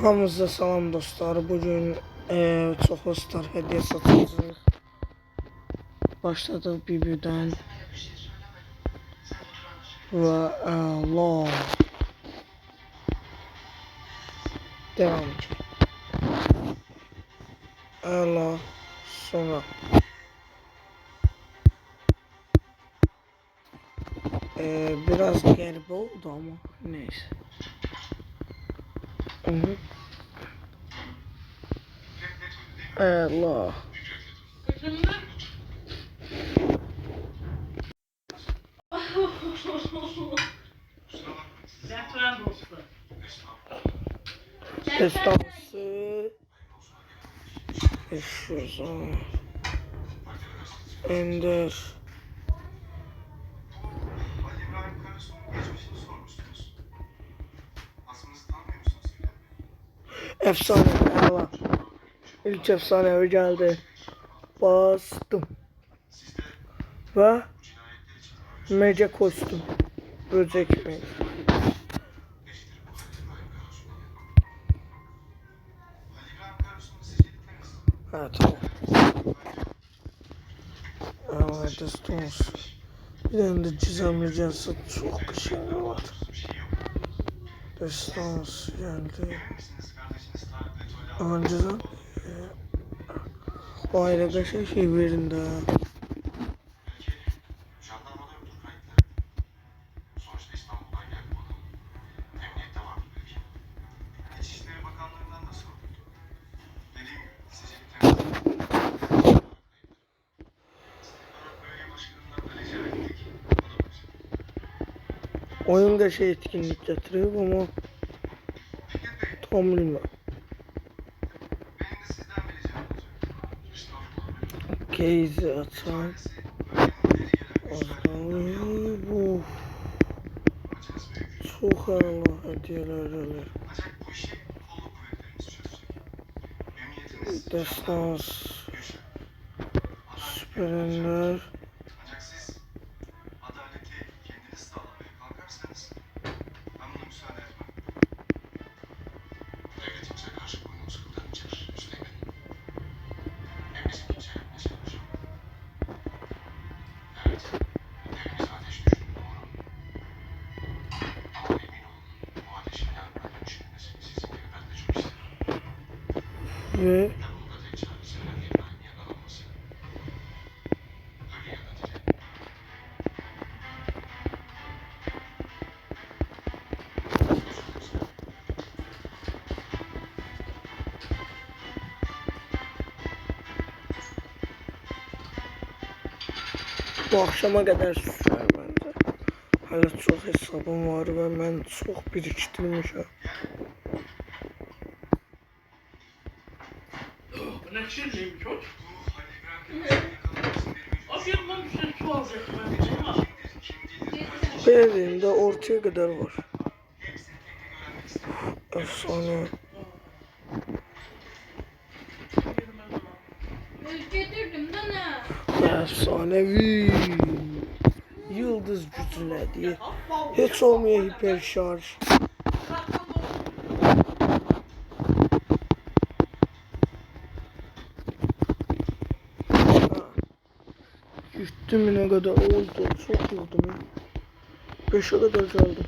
Hamınıza salam dostlar. Bugün çoxlu star hediye satacağıq. Başladıq BB'dən və Allah devam edelim. Allah sonra biraz qəribə oldu ama neyse. Allah. Destansı 500 Ender efsane Allah. İlk efsanevi geldi. Bastım. Ve mega kostüm. Böcek mi? Ha tamam. Evet dostumuz. Bir tane de gizemli cansat çok şey var. Dostumuz geldi. Önceden o ailede şey verin de. Oyunda şey etkinlik getiriyor ama tam bilmiyorum. Case atan bu çok Allah hediyeler alır. Destans süperenler ve bu akşama kadar sürer bence. Hala çok hesabım var ve ben çok biriktirmişim. Ne çirliymiş o? Afiyetler bir şey su alacaktım ama. Benim de ortaya kadar var. Efsane. Getirdim de ne? Efsanevi. Yıldız gücüne diye. Hiç olmuyor hiper şarj. Yürüttüm ne kadar oldu. Çok yıldım. 5'e kadar kaldım.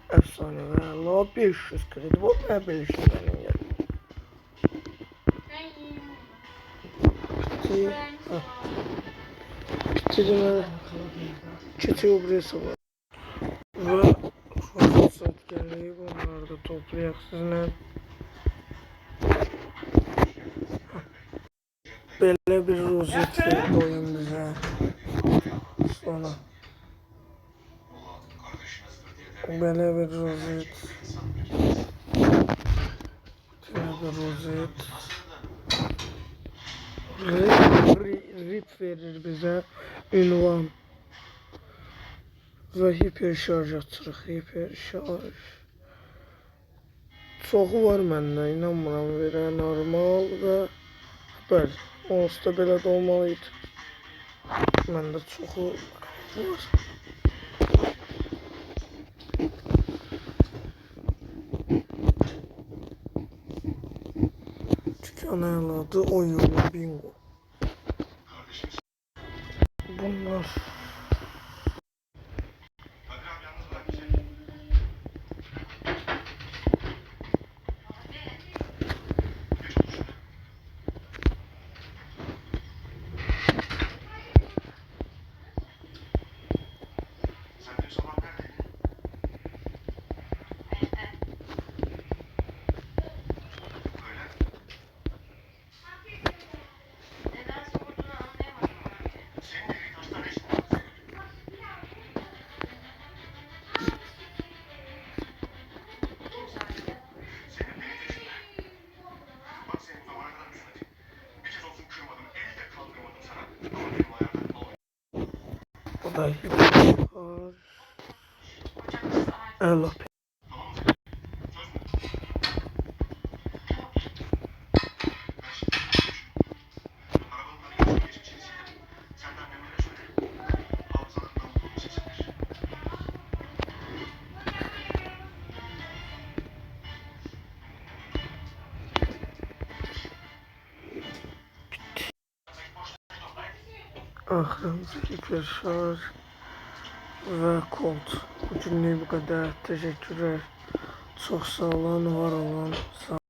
Efsane ve Allah 500 kredi. Bu ne böyle şey benim ya. Bitirdim. Keçiyor buraya sabah. Ve fırsat geldiği bunları da toplayak sizinle. Böyle bir rozet verdi oyun bize. Sonra böyle bir rozet. Böyle bir rozet. Rip verir bize. Ünvan. Ve hiper şarj açırıq. Hiper şarj. Çoxu var məndə. İnanmıram verə. Normal və bəli. Onsuz da belə də olmalıydı. Məndə çoxu var. Can əladı oyunu bingo. Bunlar Neden sorduğunu anlayamadım abi. bu da var. Ela. Axırıncı hiperşarj və kod. Bu günlük bu qədər. Təşəkkürlər. Çox sağ olun, var olun. Sağ